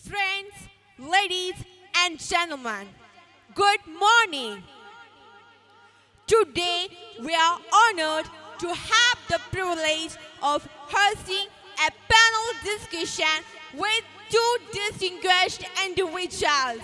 Friends, ladies and gentlemen, good morning. Today we are honored to have the privilege of hosting a panel discussion with two distinguished individuals.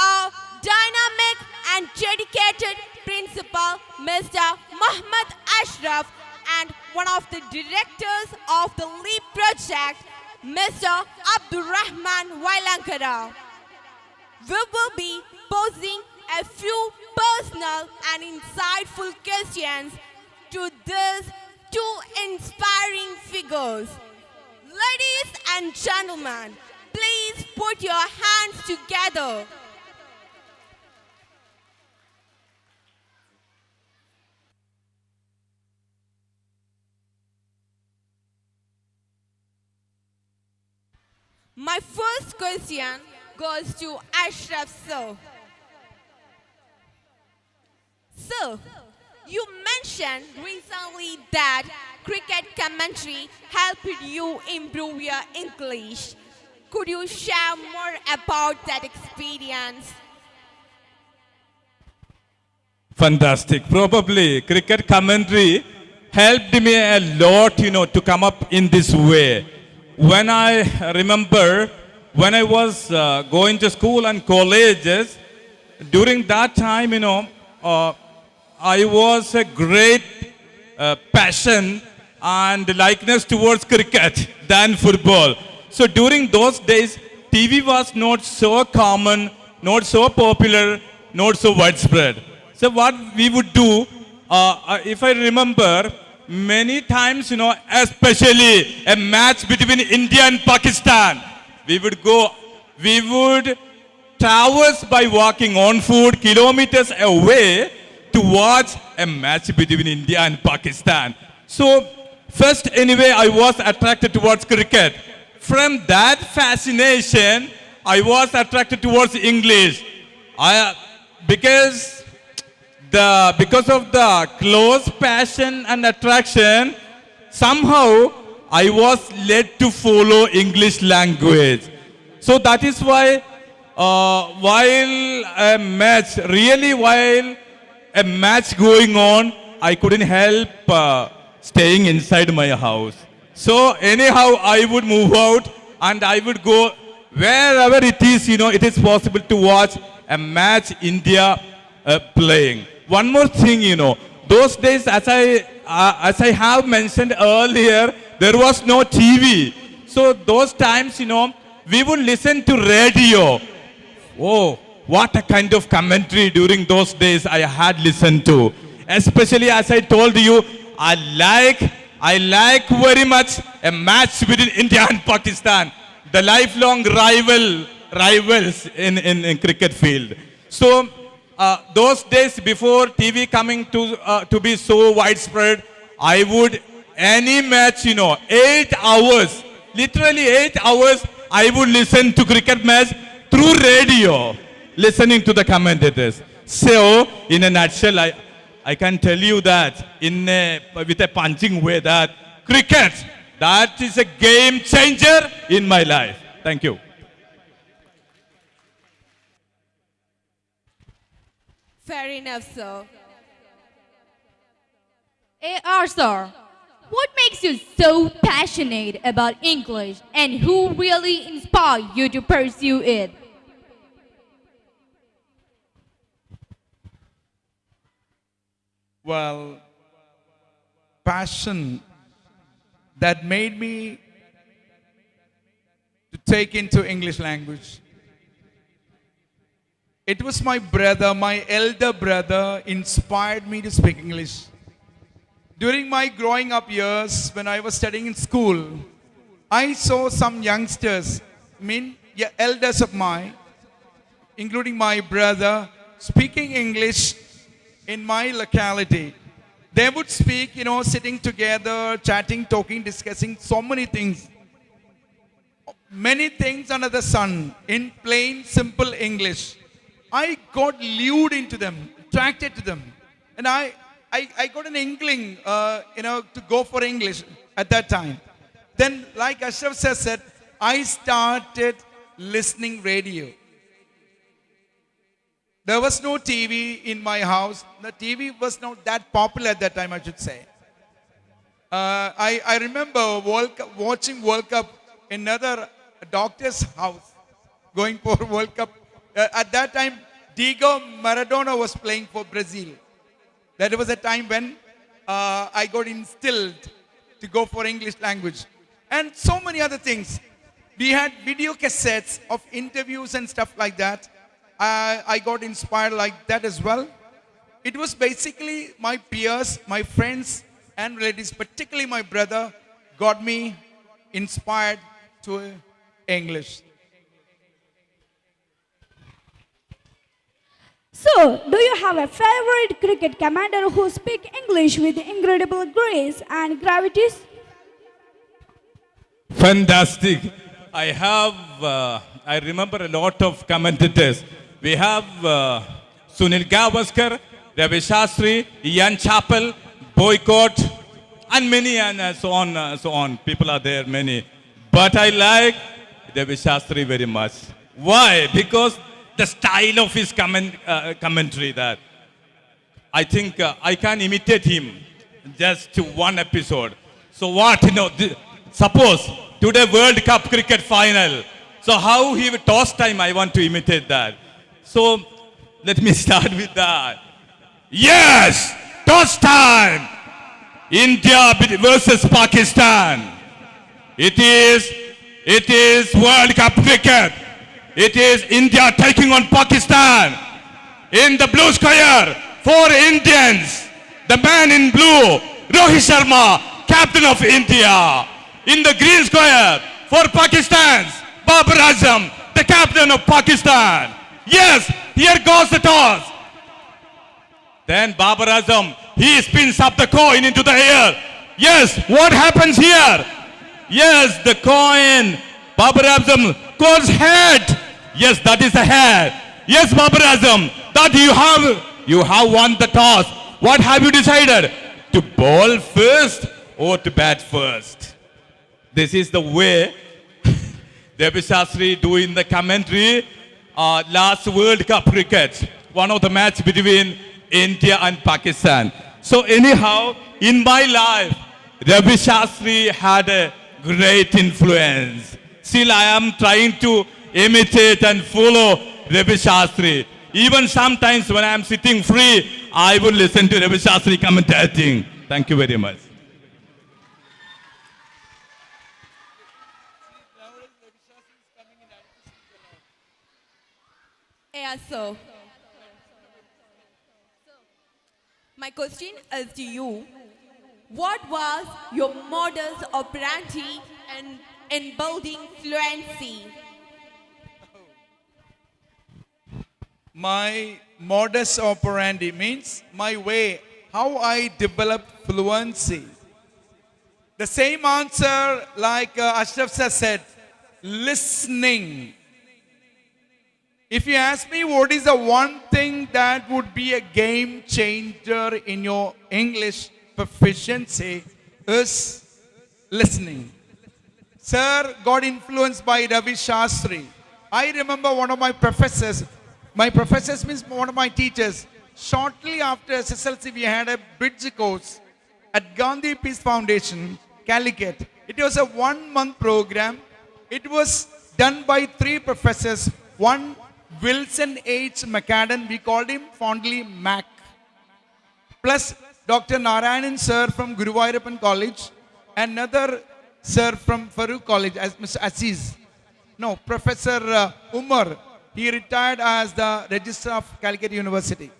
Our dynamic and dedicated principal, Mr. Muhammad Ashraf, and one of the directors of the LEAP project, Mr. Abdurrahman Wailankara. We will be posing a few personal and insightful questions to these two inspiring figures. Ladies and gentlemen, please put your hands together. My first question goes to Ashraf sir. Sir, you mentioned recently that cricket commentary helped you improve your English. Could you share more about that experience? Fantastic. Probably cricket commentary helped me a lot, to come up in this way. When I remember when I was going to school and colleges, during that time, I was a great passion and likeness towards cricket than football. So during those days, TV was not so common, not so popular, not so widespread. So what we would do, if I remember, many times, especially a match between India and Pakistan, we would traverse by walking on foot kilometers away to watch a match between India and Pakistan. So first, anyway, I was attracted towards cricket. From that fascination, I was attracted towards English. Because of the close passion and attraction, somehow I was led to follow English language. So that is why while a match going on, I couldn't help staying inside my house. So anyhow, I would move out and I would go wherever it is possible to watch a match India playing. One more thing, those days, as I have mentioned earlier, there was no TV. So those times, we would listen to radio. Oh, what a kind of commentary during those days I had listened to. Especially as I told you, I like very much a match between India and Pakistan, the lifelong rivals in cricket field. So those days before TV coming to be so widespread, I would any match, 8 hours, literally 8 hours, I would listen to cricket match through radio, listening to the commentators. So in a nutshell, I can tell you that with a punching way that cricket, that is a game changer in my life. Thank you. Fair enough, sir. AR sir, what makes you so passionate about English and who really inspired you to pursue it? Well, passion that made me to take into English language. It was my brother, my elder brother, inspired me to speak English. During my growing up years, when I was studying in school, I saw some youngsters, elders of mine, including my brother, speaking English in my locality. They would speak, sitting together, chatting, talking, discussing so many things. Many things under the sun in plain, simple English. I got lured into them, attracted to them. And I got an inkling, to go for English at that time. Then, like Ashraf said, I started listening radio. There was no TV in my house. The TV was not that popular at that time, I should say. I remember watching World Cup in another doctor's house, going for World Cup. At that time, Diego Maradona was playing for Brazil. That was a time when I got instilled to go for English language. And so many other things. We had video cassettes of interviews and stuff like that. I got inspired like that as well. It was basically my peers, my friends and relatives, particularly my brother, got me inspired to English. So, do you have a favorite cricket commander who speaks English with incredible grace and gravitas? Fantastic. I remember a lot of commentators. We have Sunil Gavaskar, Ravi Shastri, Ian Chappell, Boycott, and many, and so on. People are there, many. But I like Ravi Shastri very much. Why? Because the style of his commentary, that I think I can imitate him just one episode. So what, suppose today World Cup cricket final. So how he would toss time, I want to imitate that. So let me start with that. Yes, toss time. India versus Pakistan. It is World Cup cricket. It is India taking on Pakistan. In the blue square, 4 Indians. The man in blue, Rohit Sharma, captain of India. In the green square, for Pakistan, Babar Azam, the captain of Pakistan. Yes, here goes the toss. Then Babar Azam, he spins up the coin into the air. Yes, what happens here? Yes, the coin. Babar Azam goes head. Yes, that is the head. Yes, Babar Azam, that you have won the toss. What have you decided? To bowl first or to bat first? This is the way Ravi Shastri doing the commentary. Last World Cup cricket, one of the match between India and Pakistan. So anyhow, in my life, Ravi Shastri had a great influence. Still, I am trying to imitate and follow Ravi Shastri. Even sometimes when I am sitting free, I will listen to Ravi Shastri commentating. Thank you very much. Yeah, so my question is to you. What was your modus operandi in building fluency? My modus operandi means my way, how I developed fluency. The same answer like Ashraf sir said, listening. If you ask me what is the one thing that would be a game changer in your English proficiency is listening. Sir got influenced by Ravi Shastri. I remember one of my professors means one of my teachers. Shortly after SSLC, we had a bridge course at Gandhi Peace Foundation, Calicut. It was a 1-month program. It was done by 3 professors. One, Wilson H. McAdam, we called him fondly Mac. Plus Dr. Narayanan sir from Guruvayurappan College. Another sir from Farooq College, as Mr. Aziz. No, Professor Umar. He retired as the Registrar of Calicut University.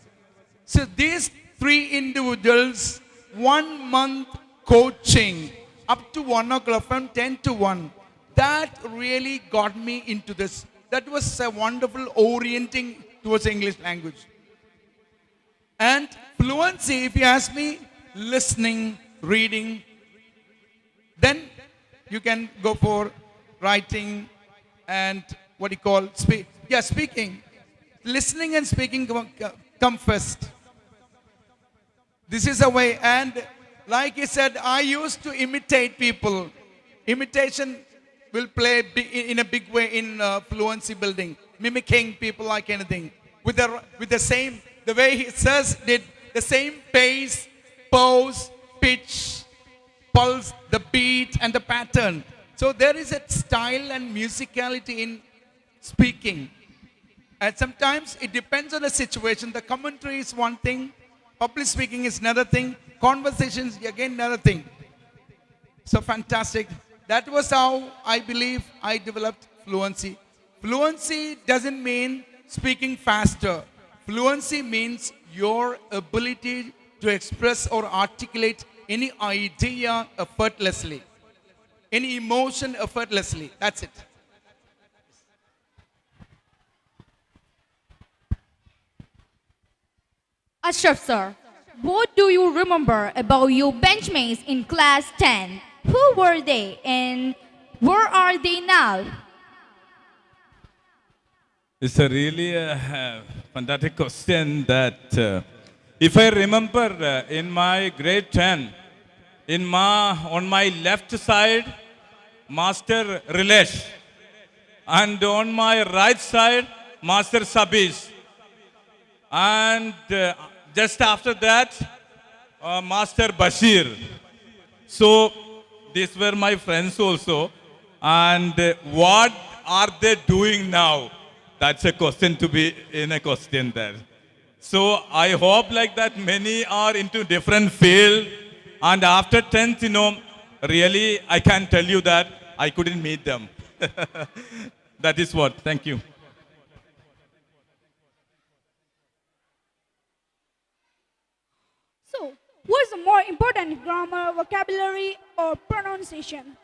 So these 3 individuals, 1 month coaching up to 1 o'clock from 10 to 1. That really got me into this. That was a wonderful orienting towards English language. And fluency, if you ask me, listening, reading, then you can go for writing and what you call speaking. Listening and speaking come first. This is a way. And like he said, I used to imitate people. Imitation, will play in a big way in fluency building, mimicking people like anything. With the same, the way he says did, the same pace, pose, pitch, pulse, the beat and the pattern. So there is a style and musicality in speaking. And sometimes it depends on the situation. The commentary is one thing, public speaking is another thing, conversations again another thing. So fantastic. That was how I believe I developed fluency. Fluency doesn't mean speaking faster. Fluency means your ability to express or articulate any idea effortlessly, any emotion effortlessly. That's it. Ashraf sir, what do you remember about your benchmates in class 10? Who were they and where are they now? It's a really fantastic question that if I remember in my grade 10, on my left side, Master Rilesh, and on my right side, Master Sabish, and just after that, Master Bashir. So these were my friends also. And what are they doing now? That's a question to be in a question there. So I hope like that many are into different field. And after 10th, really I can tell you that I couldn't meet them. That is what. Thank you. So, what's more important, grammar, vocabulary, or pronunciation?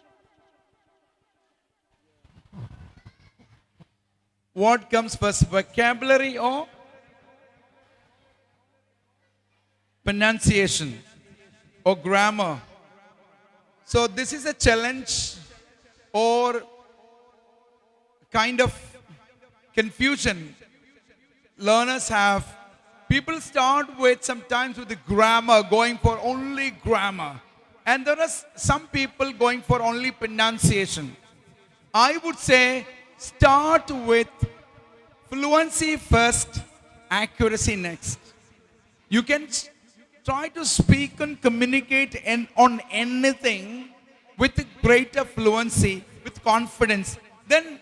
What comes first, vocabulary or pronunciation or grammar? So this is a challenge or kind of confusion learners have. People start with sometimes with the grammar, going for only grammar. And there are some people going for only pronunciation. I would say start with fluency first, accuracy next. You can try to speak and communicate on anything with greater fluency, with confidence. Then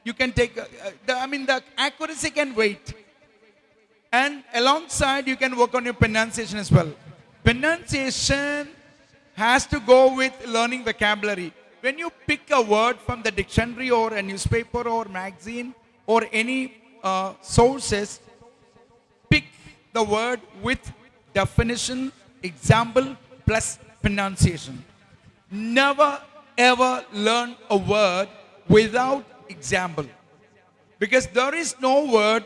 you can take, the accuracy can wait. And alongside, you can work on your pronunciation as well. Pronunciation has to go with learning vocabulary. When you pick a word from the dictionary or a newspaper or magazine or any sources, pick the word with definition, example, plus pronunciation. Never ever learn a word without example. Because there is no word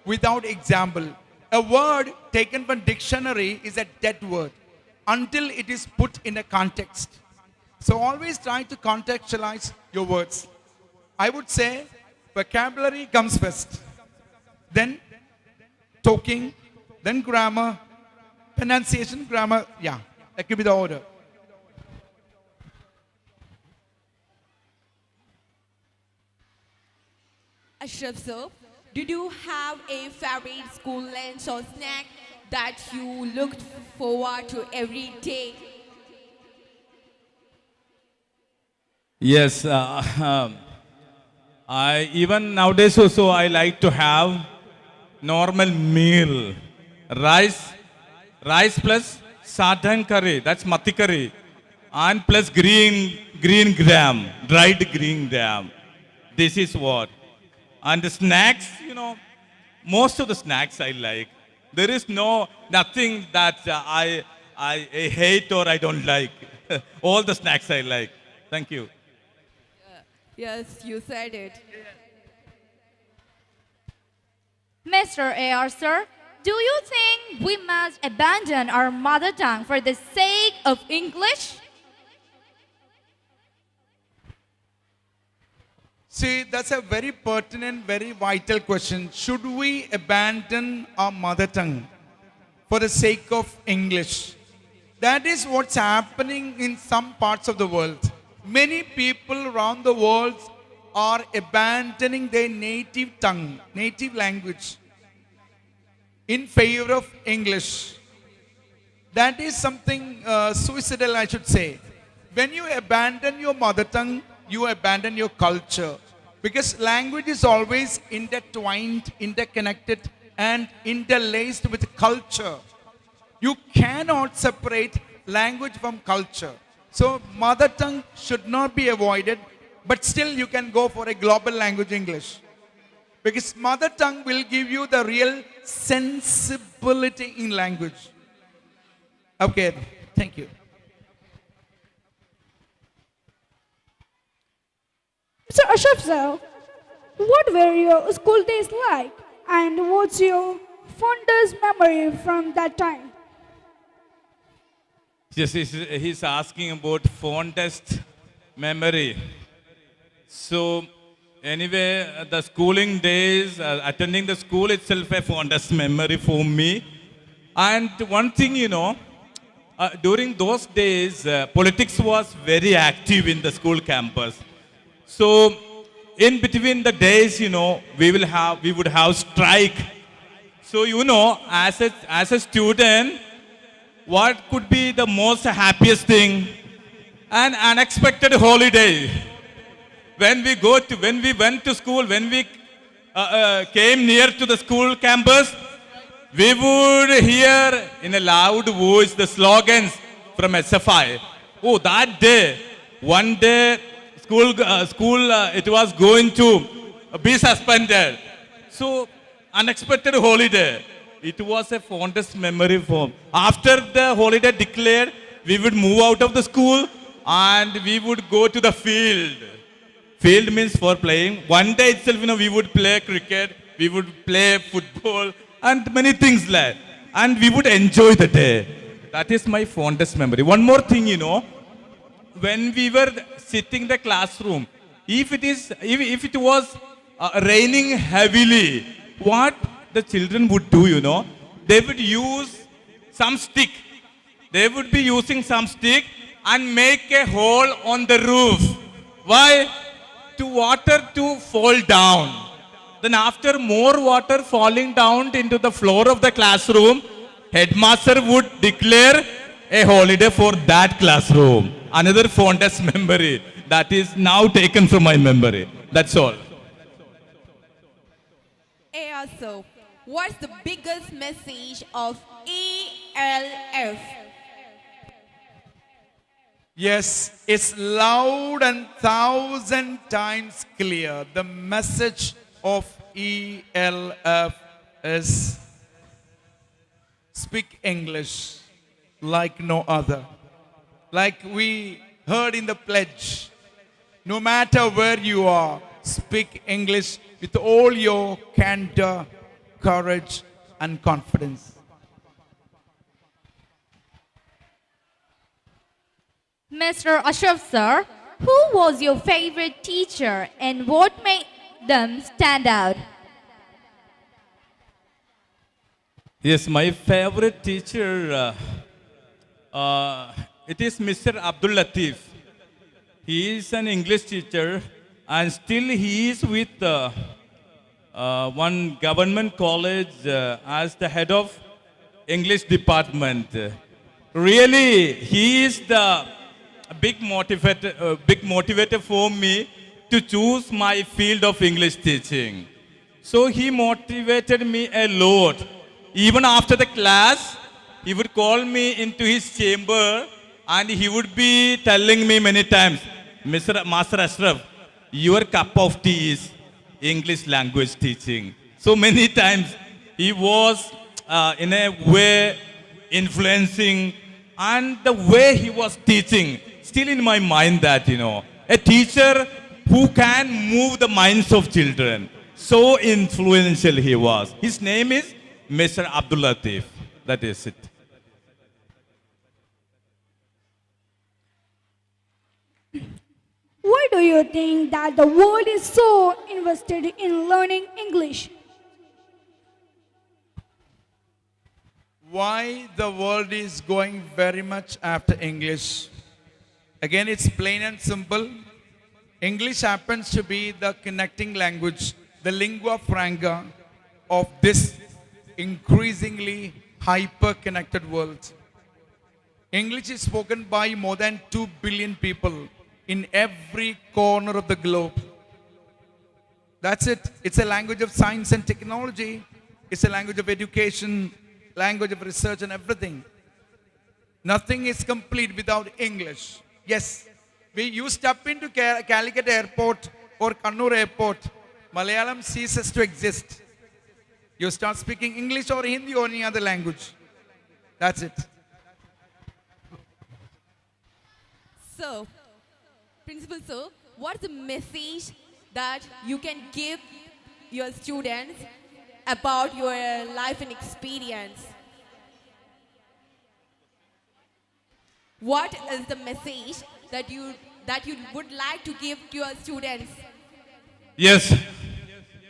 without example. A word taken from dictionary is a dead word until it is put in a context. So always try to contextualize your words. I would say vocabulary comes first, then talking, then grammar, pronunciation, grammar. Yeah, that could be the order. Ashraf sir, did you have a favorite school lunch or snack that you looked forward to every day? Yes, I even nowadays also I like to have normal meal, rice plus sartan curry, that's matti curry, and plus green gram, dried green gram. This is what. And the snacks, most of the snacks I like. There is nothing that I hate or I don't like. All the snacks I like. Thank you. Yes, you said it. Mr. A.R. sir, do you think we must abandon our mother tongue for the sake of English? See, that's a very pertinent, very vital question. Should we abandon our mother tongue for the sake of English? That is what's happening in some parts of the world. Many people around the world are abandoning their native tongue, native language, in favor of English. That is something suicidal, I should say. When you abandon your mother tongue, you abandon your culture. Because language is always intertwined, interconnected, and interlaced with culture. You cannot separate language from culture. So mother tongue should not be avoided, but still you can go for a global language English. Because mother tongue will give you the real sensibility in language. Okay, thank you. Mr. Ashraf sir, what were your school days like? And what's your fondest memory from that time? Yes, he's asking about fondest memory. So, anyway, the schooling days, attending the school itself, a fondest memory for me. And one thing, during those days, politics was very active in the school campus. So, in between the days, we would have strike. So, as a student, what could be the most happiest thing? An unexpected holiday. When we went to school, when we came near to the school campus, we would hear in a loud voice the slogans from SFI. Oh, that day, one day, school, it was going to be suspended. So, unexpected holiday. It was a fondest memory for. After the holiday declared, we would move out of the school and we would go to the field. Field means for playing. One day itself, we would play cricket, we would play football, and many things like. And we would enjoy the day. That is my fondest memory. One more thing, when we were sitting in the classroom, if it was raining heavily, what the children would do, they would use some stick. They would be using some stick and make a hole on the roof. Why? To water to fall down. Then after more water falling down into the floor of the classroom, headmaster would declare a holiday for that classroom. Another fondest memory that is now taken from my memory. That's all. Also, what's the biggest message of ELF? Yes, it's loud and 1,000 times clear. The message of ELF is speak English like no other. Like we heard in the pledge, no matter where you are, speak English with all your candor, courage, and confidence. Mr. Ashraf sir, who was your favorite teacher and what made them stand out? Yes, my favorite teacher, it is Mr. Abdul Latif. He is an English teacher and still he is with one government college as the head of English department. Really, he is the big motivator for me to choose my field of English teaching. So he motivated me a lot. Even after the class, he would call me into his chamber and he would be telling me many times, Master Ashraf, your cup of tea is English language teaching. So many times he was in a way influencing, and the way he was teaching, still in my mind that, a teacher who can move the minds of children. So influential he was. His name is Mr. Abdul Latif. That is it. Why do you think that the world is so invested in learning English? Why the world is going very much after English? Again, it's plain and simple. English happens to be the connecting language, the lingua franca of this increasingly hyper-connected world. English is spoken by more than 2 billion people in every corner of the globe. That's it. It's a language of science and technology. It's a language of education, language of research and everything. Nothing is complete without English. Yes, you step into Calicut Airport or Kannur Airport, Malayalam ceases to exist. You start speaking English or Hindi or any other language. That's it. So, Principal Sir, what's the message that you can give your students about your life and experience? What is the message that you would like to give to your students? Yes.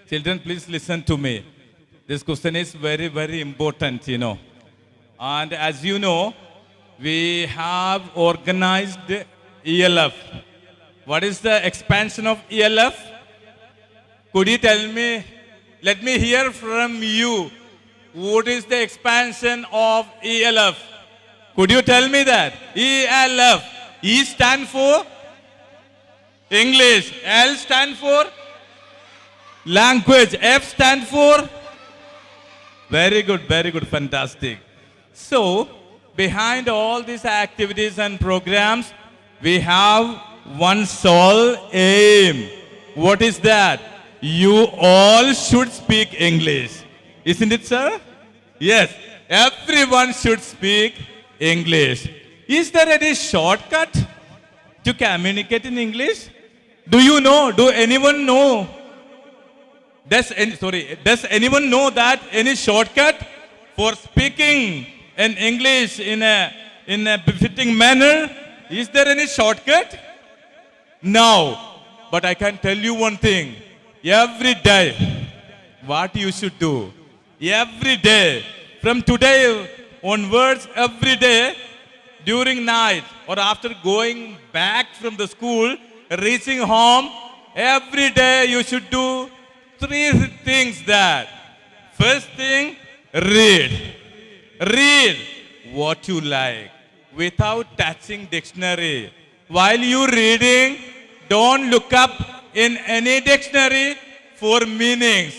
Children, please listen to me. This question is very, very important, you know. And as you know, we have organized ELF. What is the expansion of ELF? Could you tell me? Let me hear from you. What is the expansion of ELF? Could you tell me that? ELF. E stand for English. L stand for language. F stand for very good, fantastic. So, behind all these activities and programs, we have one sole aim. What is that? You all should speak English. Isn't it, sir? Yes, everyone should speak English. Is there any shortcut to communicate in English? Do you know? Do anyone know? Does anyone know that any shortcut for speaking in English in a befitting manner? Is there any shortcut? No. But I can tell you one thing. Every day, what you should do. Every day, from today onwards, every day, during night or after going back from the school, reaching home, every day you should do 3 things that. First thing, read. Read what you like without touching dictionary. While you reading, don't look up in any dictionary for meanings.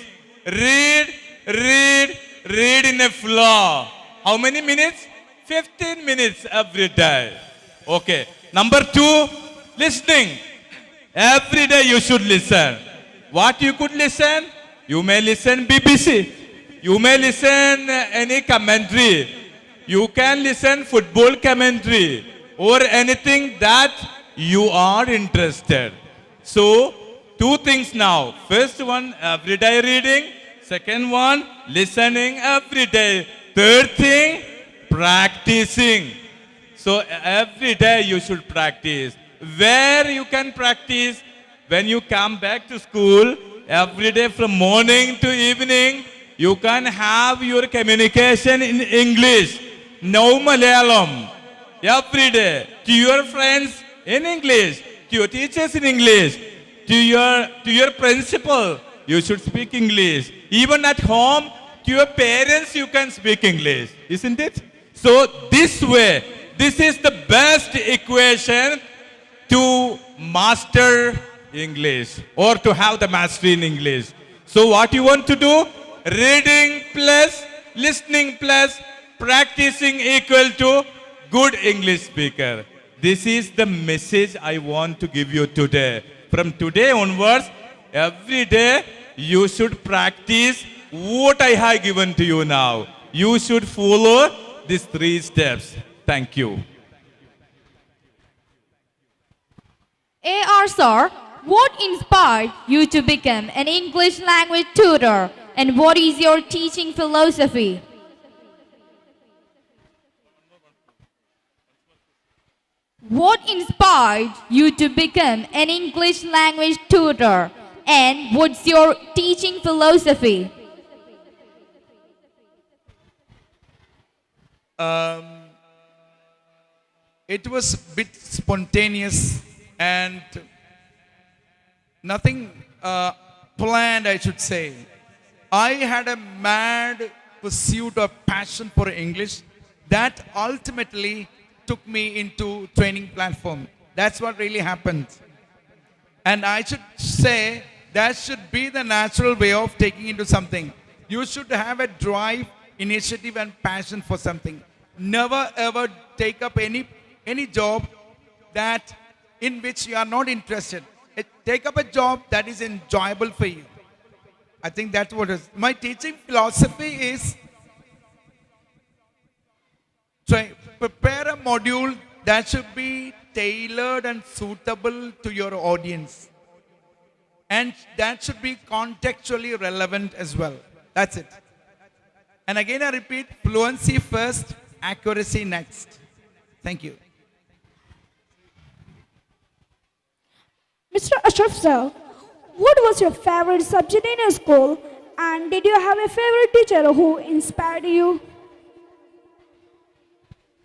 Read in a flow. How many minutes? 15 minutes every day. Okay. Number 2, listening. Every day you should listen. What you could listen? You may listen BBC. You may listen any commentary. You can listen football commentary or anything that you are interested. So, 2 things now. First one, everyday reading. Second one, listening every day. Third thing, practicing. So, every day you should practice. Where you can practice? When you come back to school, every day from morning to evening, you can have your communication in English. No Malayalam. Every day. To your friends in English. To your teachers in English. To your principal, you should speak English. Even at home, to your parents, you can speak English. Isn't it? So this way, this is the best equation to master English or to have the mastery in English. So what you want to do? Reading plus listening plus practicing equal to good English speaker. This is the message I want to give you today. From today onwards, every day you should practice what I have given to you now. You should follow these 3 steps. Thank you. AR sir, what inspired you to become an English language tutor and what is your teaching philosophy? What inspired you to become an English language tutor and what's your teaching philosophy? it was a bit spontaneous and nothing planned, I should say. I had a mad pursuit or passion for English that ultimately took me into training platform. That's what really happened. And I should say that should be the natural way of taking into something. You should have a drive, initiative, and passion for something. Never ever take up any job that in which you are not interested. Take up a job that is enjoyable for you. I think that's what it is. My teaching philosophy is prepare a module that should be tailored and suitable to your audience. And that should be contextually relevant as well. That's it. And again, I repeat, fluency first, accuracy next. Thank you. Mr. Ashraf sir, what was your favorite subject in your school? And did you have a favorite teacher who inspired you?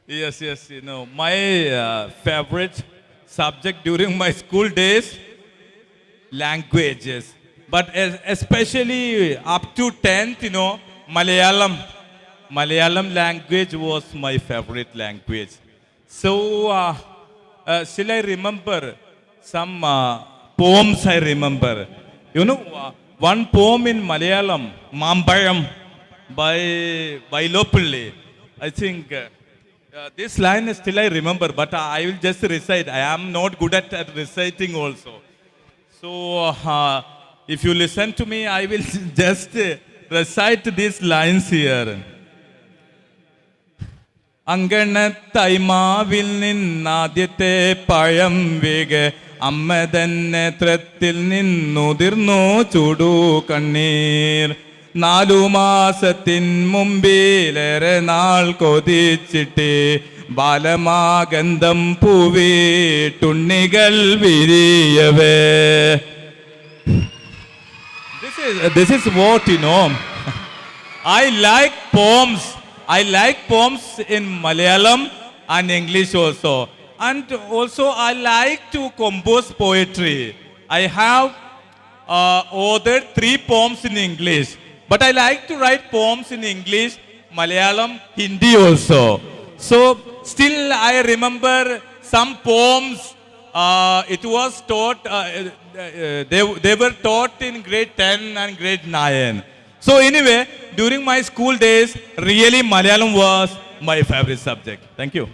Yes, you know, my favorite subject during my school days, languages. But especially up to 10th, you know, Malayalam. Malayalam language was my favorite language. So, still I remember some poems I remember. You know, one poem in Malayalam, Mambayam, by Vailopulli. I think this line still I remember, but I will just recite. I am not good at reciting also. So, if you listen to me, I will just recite these lines here. അങ്കണത്തൈമാവിൽ നിന്നാദ്യത്തെ പഴം വീകെ അമ്മ തന്നെ നേത്രത്തിൽ നിന്നുതിർന്നു ചൂടു കണ്ണീർ 4 മാസത്തിൻ മുമ്പിലേറെ നാൾ കൊതിച്ചിട്ട് ബാലമാഗന്ധം പൂവിട്ടുണ്ണികൾ വിരിയവേ. This is what, you know. I like poems. I like poems in Malayalam and English also. And also I like to compose poetry. I have authored 3 poems in English. But I like to write poems in English, Malayalam, Hindi also. So still I remember some poems. It was taught, they were taught in grade 10 and grade 9. So anyway, during my school days, really Malayalam was my favorite subject. Thank you.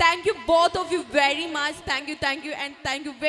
Thank you both of you very much. Thank you, and thank you.